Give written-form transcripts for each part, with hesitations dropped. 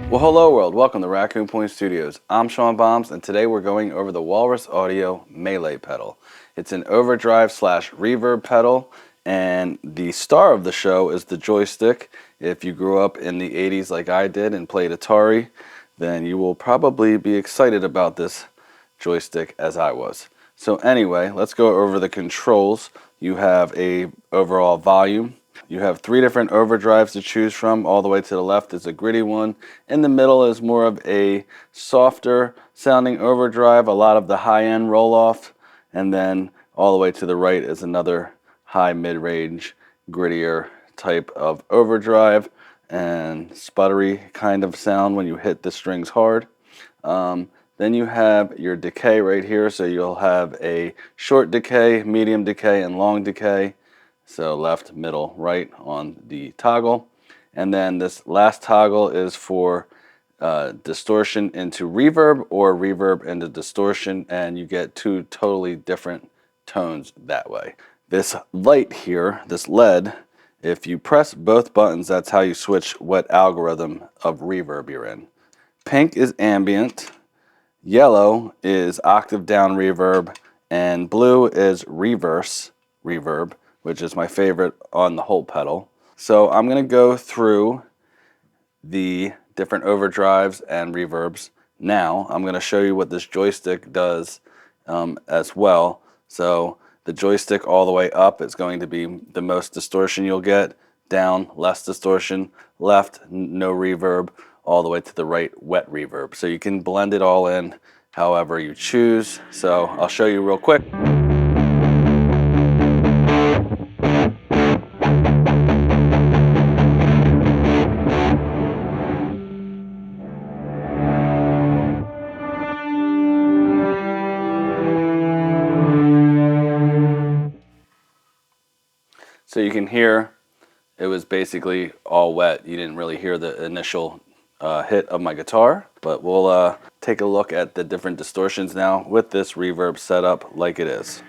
Well, hello world, welcome to Raccoon Point Studios. I'm Sean Bombs, and today we're going over the Walrus Audio Melee pedal. It's an overdrive slash reverb pedal, and the star of the show is the joystick. If you grew up in the 80s like I did and played Atari, then you will probably be excited about this joystick as I was. So anyway, let's go over the controls. You have a overall volume. You have 3 different overdrives to choose from. All the way to the left is a gritty one. In the middle is more of a softer sounding overdrive, a lot of the high-end roll-off. And then all the way to the right is another high mid-range, grittier type of overdrive and sputtery kind of sound when you hit the strings hard. Then you have your decay right here. So you'll have a short decay, medium decay, and long decay. So left, middle, right on the toggle. And then this last toggle is for distortion into reverb or reverb into distortion, and you get 2 totally different tones that way. This light here, this LED, if you press both buttons, that's how you switch what algorithm of reverb you're in. Pink is ambient, yellow is octave down reverb, and blue is reverse reverb, which is my favorite on the whole pedal. So I'm going to go through the different overdrives and reverbs now. I'm going to show you what this joystick does as well. So the joystick all the way up is going to be the most distortion you'll get, down less distortion, left no reverb, all the way to the right wet reverb. So you can blend it all in however you choose. So I'll show you real quick. So you can hear it was basically all wet. You didn't really hear the initial hit of my guitar, but we'll take a look at the different distortions now with this reverb setup like it is.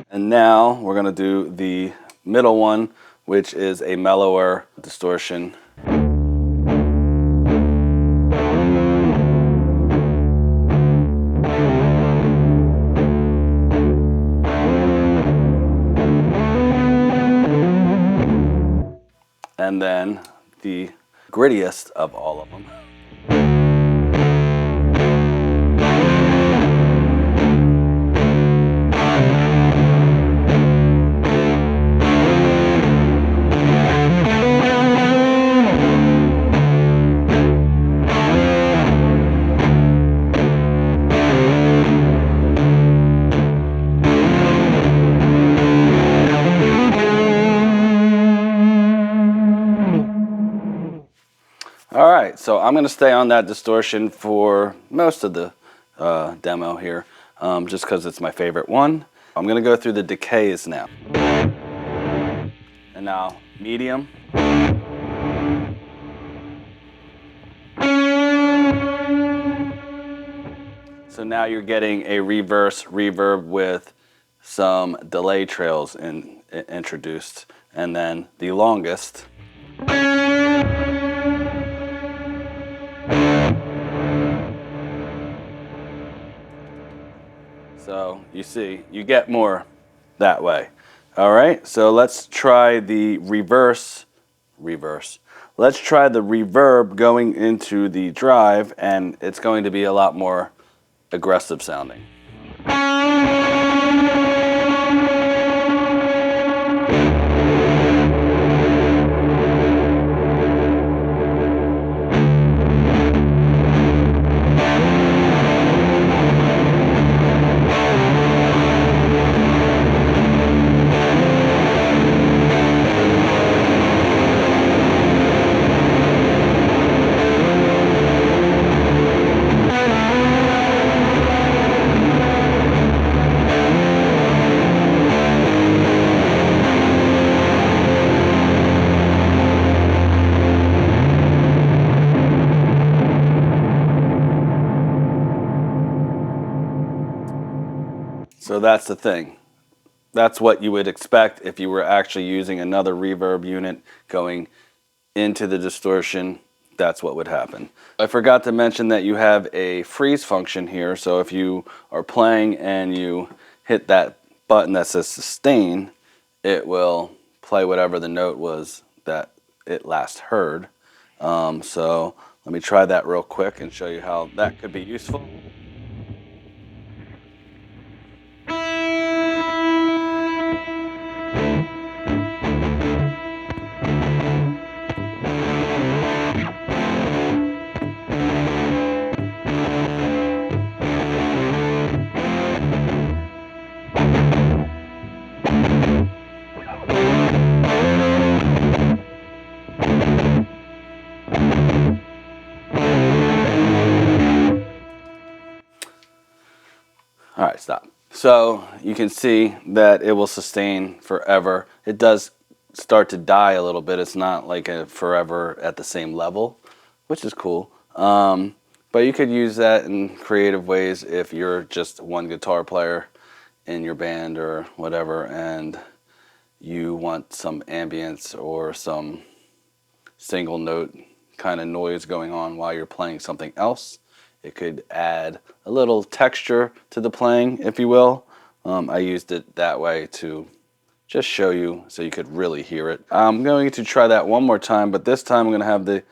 And now we're going to do the middle one, which is a mellower distortion. And then the grittiest of all of them. Alright, so I'm going to stay on that distortion for most of the demo here, just because it's my favorite one. I'm going to go through the decays now. And now, medium. So now you're getting a reverse reverb with some delay trails introduced. And then the longest. So you see, you get more that way. All right, so let's try the reverse. Let's try the reverb going into the drive, and it's going to be a lot more aggressive sounding. So that's the thing. That's what you would expect if you were actually using another reverb unit going into the distortion. That's what would happen. I forgot to mention that you have a freeze function here. So if you are playing and you hit that button that says sustain, it will play whatever the note was that it last heard. So let me try that real quick and show you how that could be useful. All right, stop. So you can see that it will sustain forever. It does start to die a little bit. It's not like a forever at the same level, which is cool. But you could use that in creative ways if you're just one guitar player in your band or whatever, and you want some ambience or some single note kind of noise going on while you're playing something else. It could add a little texture to the playing, if you will. I used it that way to just show you so you could really hear it. I'm going to try that one more time, but this time I'm going to have the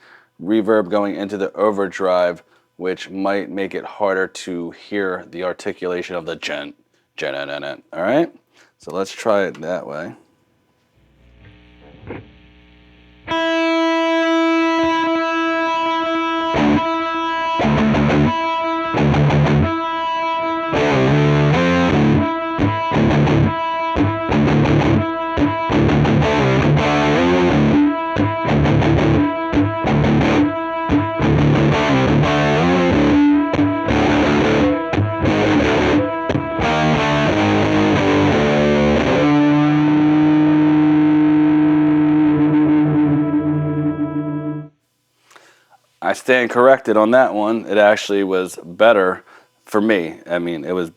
reverb going into the overdrive, which might make it harder to hear the articulation of the gen. All right? So let's try it that way. I stand corrected on that one. It actually was better for me. I mean, it was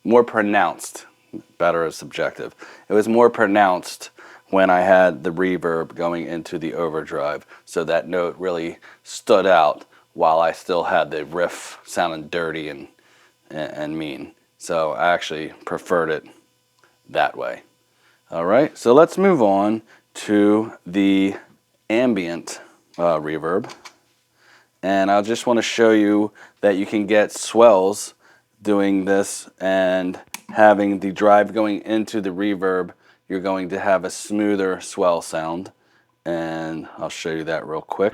more pronounced. Better is subjective. It was more pronounced when I had the reverb going into the overdrive. So that note really stood out while I still had the riff sounding dirty and mean. So I actually preferred it that way. All right, so let's move on to the ambient reverb. And I just want to show you that you can get swells doing this, and having the drive going into the reverb, you're going to have a smoother swell sound. And I'll show you that real quick.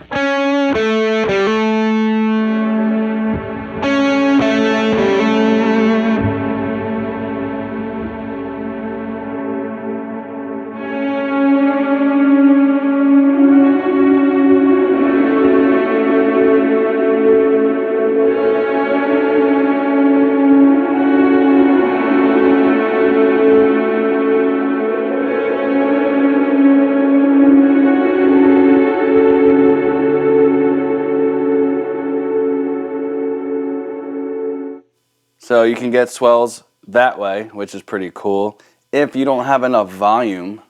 So you can get swells that way, which is pretty cool. If you don't have enough volume,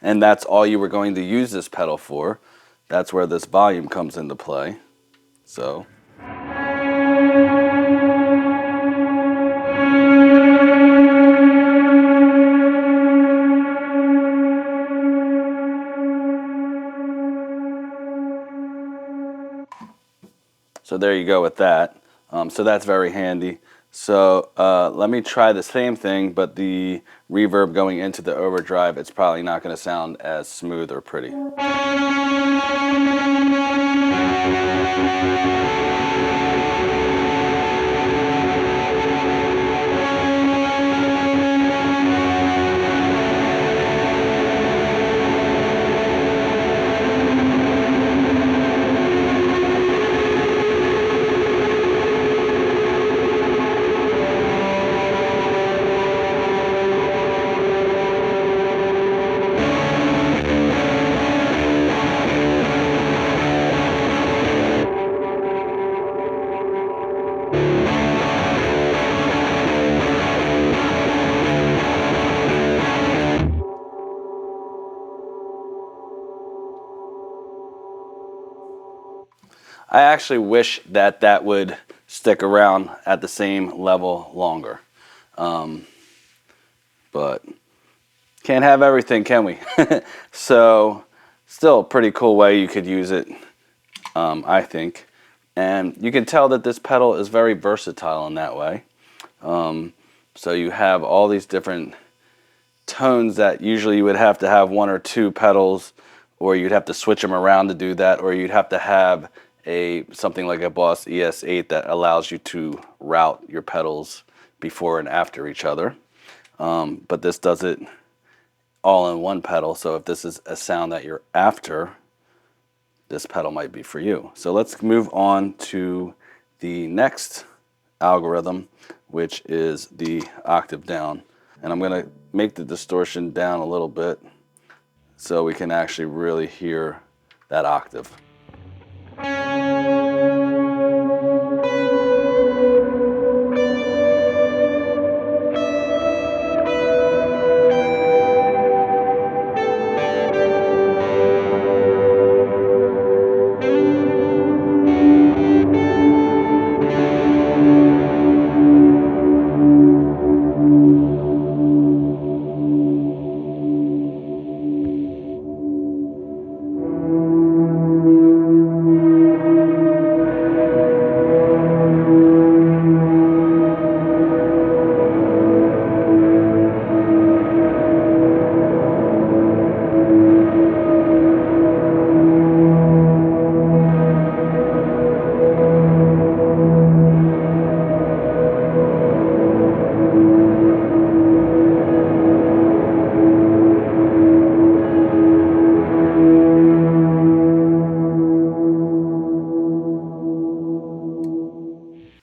and that's all you were going to use this pedal for, that's where this volume comes into play. So. So there you go with that. So that's very handy. So let me try the same thing, but the reverb going into the overdrive, it's probably not going to sound as smooth or pretty. I actually wish that that would stick around at the same level longer. But can't have everything, can we? So still a pretty cool way you could use it, I think. And you can tell that this pedal is very versatile in that way. So you have all these different tones that usually you would have to have one or two pedals, or you'd have to switch them around to do that, or you'd have to have something like a Boss ES8 that allows you to route your pedals before and after each other. But this does it all in one pedal, so if this is a sound that you're after, this pedal might be for you. So let's move on to the next algorithm, which is the octave down. And I'm going to make the distortion down a little bit so we can actually really hear that octave.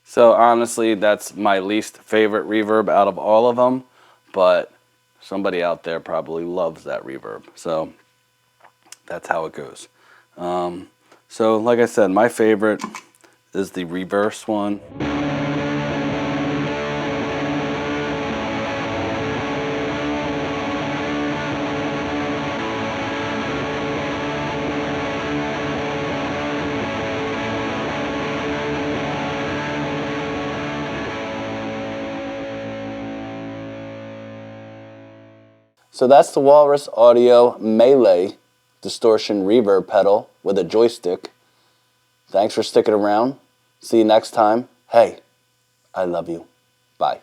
So honestly, that's my least favorite reverb out of all of them, but somebody out there probably loves that reverb. So that's how it goes. So like I said, my favorite is the reverse one. So that's the Walrus Audio Melee distortion reverb pedal with a joystick. Thanks for sticking around. See you next time. Hey, I love you. Bye.